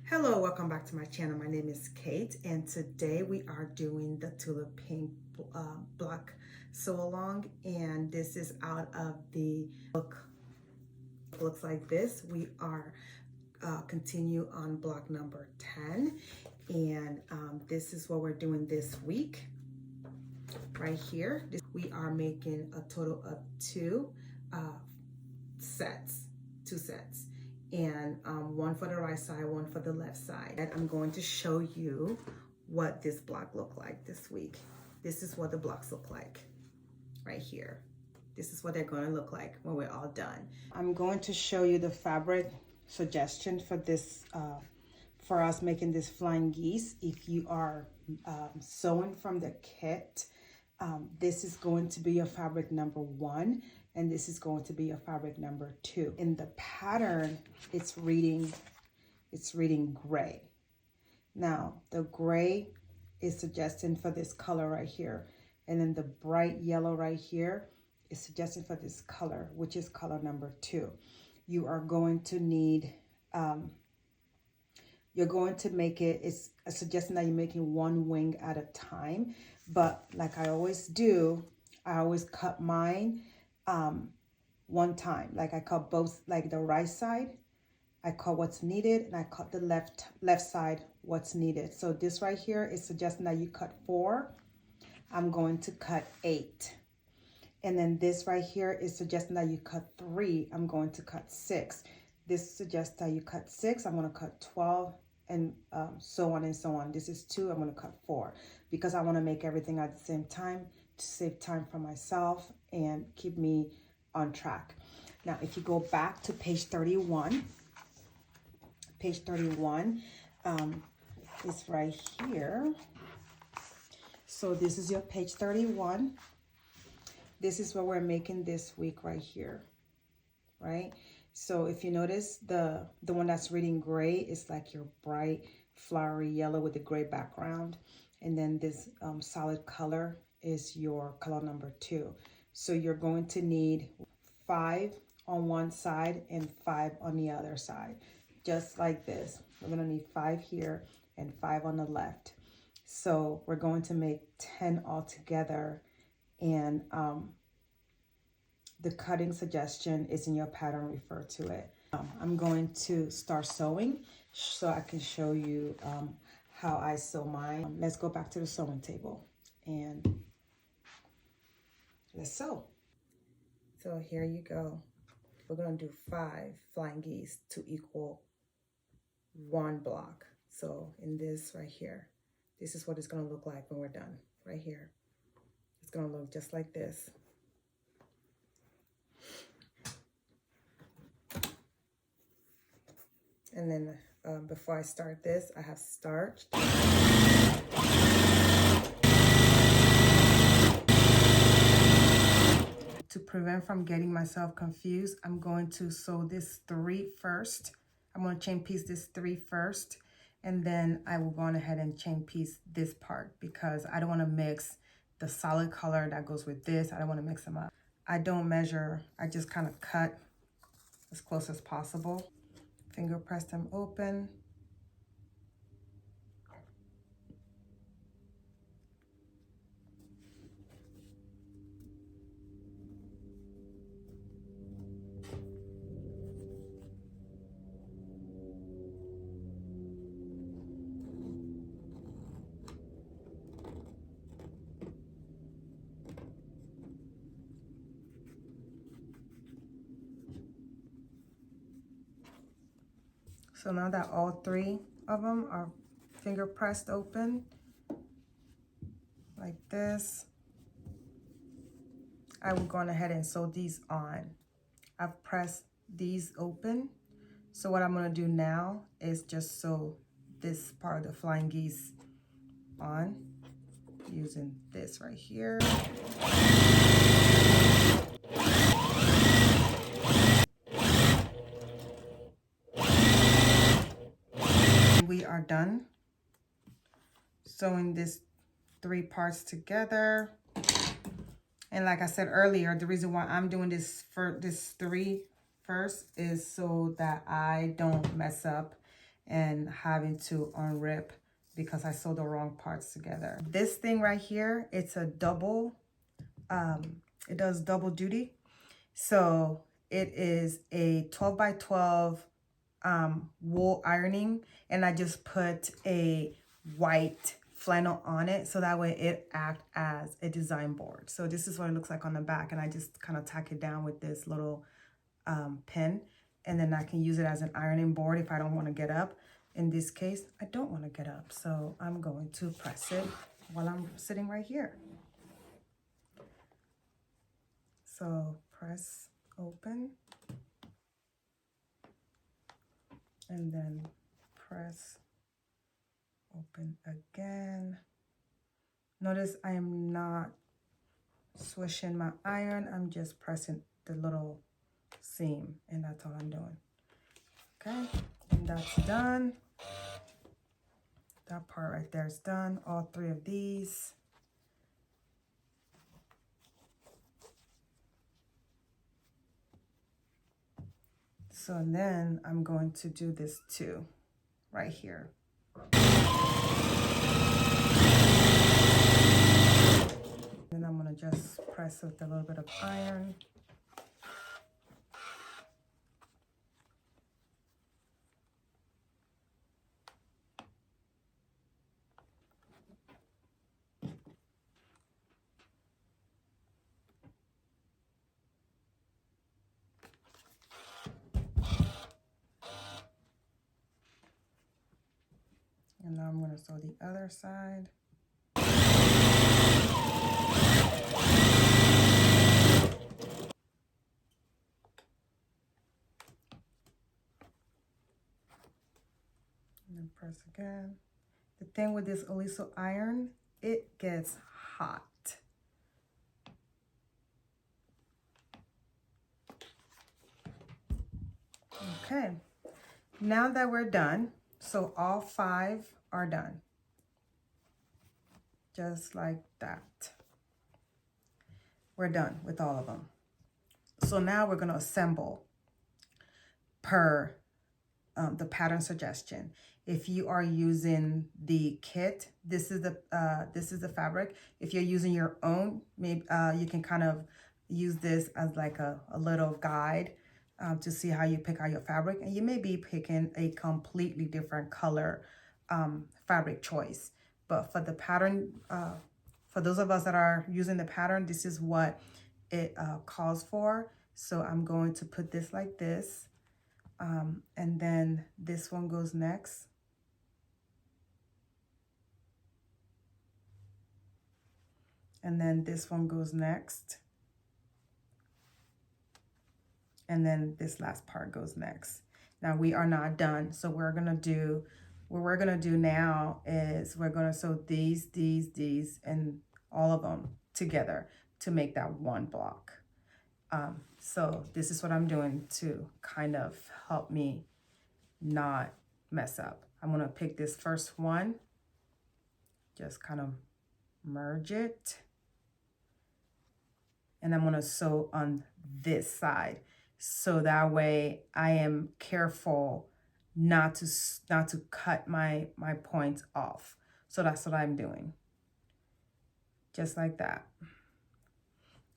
Hello, welcome back to my channel. My name is Kate, and today we are doing the Tula Pink block sew along, and this is out of the book. Looks like this. We are continue on block number 10, and this is what we're doing this week. Right here, we are making a total of two sets. And one for the right side, one for the left side. And I'm going to show you what this block looked like this week. This is what the blocks look like right here. This is what they're going to look like when we're all done. I'm going to show you the fabric suggestion for this, for us making this flying geese. If you are sewing from the kit, this is going to be your fabric number 1. And this is going to be a fabric number 2. In the pattern, it's reading gray. Now, the gray is suggesting for this color right here. And then the bright yellow right here is suggesting for this color, which is color number 2. You are going to need, you're going to make it, it's suggesting that you're making one wing at a time. But like I always do, I always cut mine one time. Like I cut both, like the right side, I cut what's needed, and I cut the left side what's needed. So this right here is suggesting that you cut 4. I'm going to cut 8. And then this right here is suggesting that you cut 3. I'm going to cut 6. This suggests that you cut 6. I'm going to cut 12, and so on and so on. This is 2. I'm going to cut 4 because I want to make everything at the same time to save time for myself and keep me on track. Now, if you go back to page 31, is right here. So this is your page 31. This is what we're making this week right here, right? So if you notice, the one that's reading gray is like your bright flowery yellow with the gray background. And then this solid color is your color number 2. So you're going to need 5 on one side and 5 on the other side, just like this. We're going to need 5 here and 5 on the left. So we're going to make 10 altogether, and the cutting suggestion is in your pattern, refer to it. I'm going to start sewing so I can show you how I sew mine. Let's go back to the sewing table and let's sew. So here you go. We're going to do 5 flying geese to equal 1 block. So in this right here, this is what it's going to look like when we're done. Right here, it's going to look just like this. And then before I start this, I have starched. To prevent from getting myself confused, I'm going to sew this 3 first. I'm going to chain piece this 3 first, and then I will go on ahead and chain piece this part because I don't want to mix the solid color that goes with this. I don't want to mix them up. I don't measure, I just kind of cut as close as possible. Finger press them open. So now that all 3 of them are finger pressed open, like this, I will go on ahead and sew these on. I've pressed these open. So what I'm gonna do now is just sew this part of the flying geese on using this right here. We are done sewing this 3 parts together. And like I said earlier, the reason why I'm doing this for this 3 first is so that I don't mess up and having to unrip because I sewed the wrong parts together. This thing right here, it's a double, it does double duty. So it is a 12 by 12 wool ironing, and I just put a white flannel on it so that way it acts as a design board. So this is what it looks like on the back, and I just kind of tack it down with this little pin, and then I can use it as an ironing board if I don't want to get up. In this case, I don't want to get up, so I'm going to press it while I'm sitting right here. So press open, and then press open again. Notice I am not swishing my iron, I'm just pressing the little seam, and that's all I'm doing. Okay, and that's done. That part right there is done, all three of these. So then I'm going to do this too, right here. Then I'm gonna just press with a little bit of iron. And now I'm gonna sew the other side. And then press again. The thing with this Oliso iron, it gets hot. Okay, now that we're done, so all 5 are done. Just like that. We're done with all of them. So now we're gonna assemble per the pattern suggestion. If you are using the kit, this is the fabric. If you're using your own, maybe you can kind of use this as like a little guide to see how you pick out your fabric, and you may be picking a completely different color fabric choice. But for the pattern, for those of us that are using the pattern, this is what it calls for. So I'm going to put this like this. And then this one goes next. And then this one goes next. And then this last part goes next. Now we are not done. So what we're gonna do now is we're gonna sew these, and all of them together to make that one block. So this is what I'm doing to kind of help me not mess up. I'm gonna pick this first one, just kind of merge it, and I'm gonna sew on this side. So that way I am careful not to cut my points off. So that's what I'm doing. Just like that.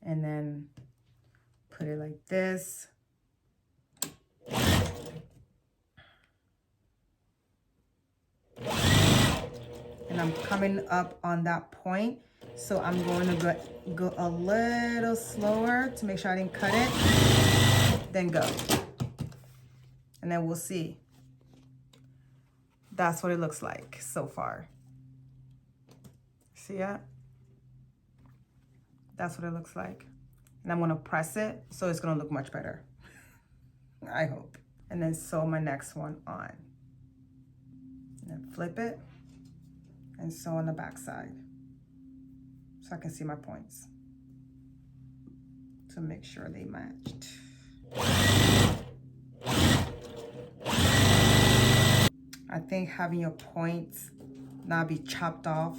And then put it like this. And I'm coming up on that point. So I'm going to go a little slower to make sure I didn't cut it. Then go. And then we'll see. That's what it looks like so far. See that? That's what it looks like. And I'm gonna press it, so it's gonna look much better. I hope. And then sew my next one on. And then flip it and sew on the back side, so I can see my points to make sure they matched. I think having your points not be chopped off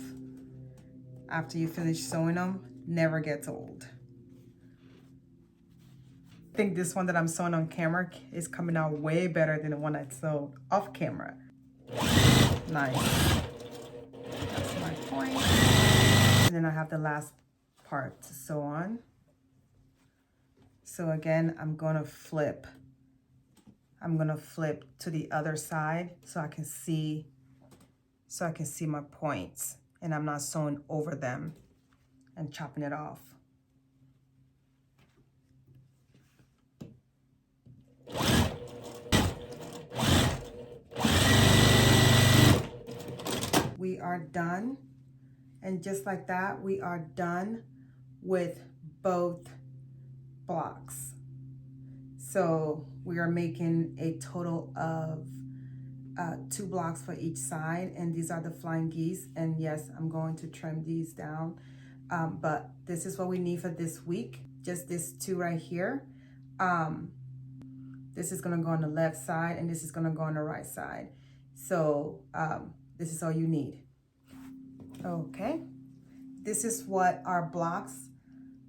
after you finish sewing them never gets old. I think this one that I'm sewing on camera is coming out way better than the one I sewed off camera. Nice. That's my point. And then I have the last part to sew on. So again, I'm gonna flip. I'm gonna flip to the other side so I can see my points, and I'm not sewing over them and chopping it off. We are done, and just like that, we are done with both blocks. So we are making a total of 2 blocks for each side, and these are the flying geese. And yes, I'm going to trim these down, but this is what we need for this week. Just this 2 right here. This is gonna go on the left side, and this is gonna go on the right side. So this is all you need. Okay, this is what our blocks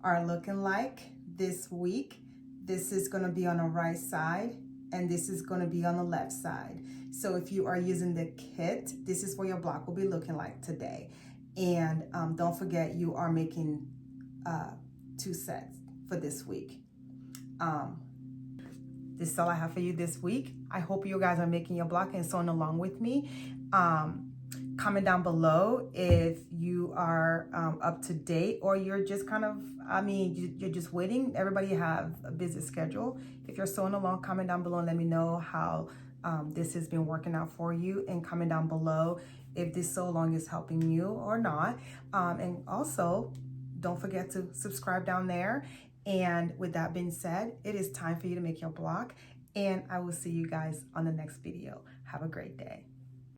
are looking like this week. This is gonna be on the right side, and this is gonna be on the left side. So if you are using the kit, this is what your block will be looking like today. And don't forget, you are making 2 sets for this week. This is all I have for you this week. I hope you guys are making your block and sewing along with me. Comment down below if you are up to date, or you're just kind of, you're just waiting. Everybody have a busy schedule. If you're sewing along, comment down below and let me know how this has been working out for you, and comment down below if this sew along is helping you or not. And also, don't forget to subscribe down there. And with that being said, it is time for you to make your block, and I will see you guys on the next video. Have a great day.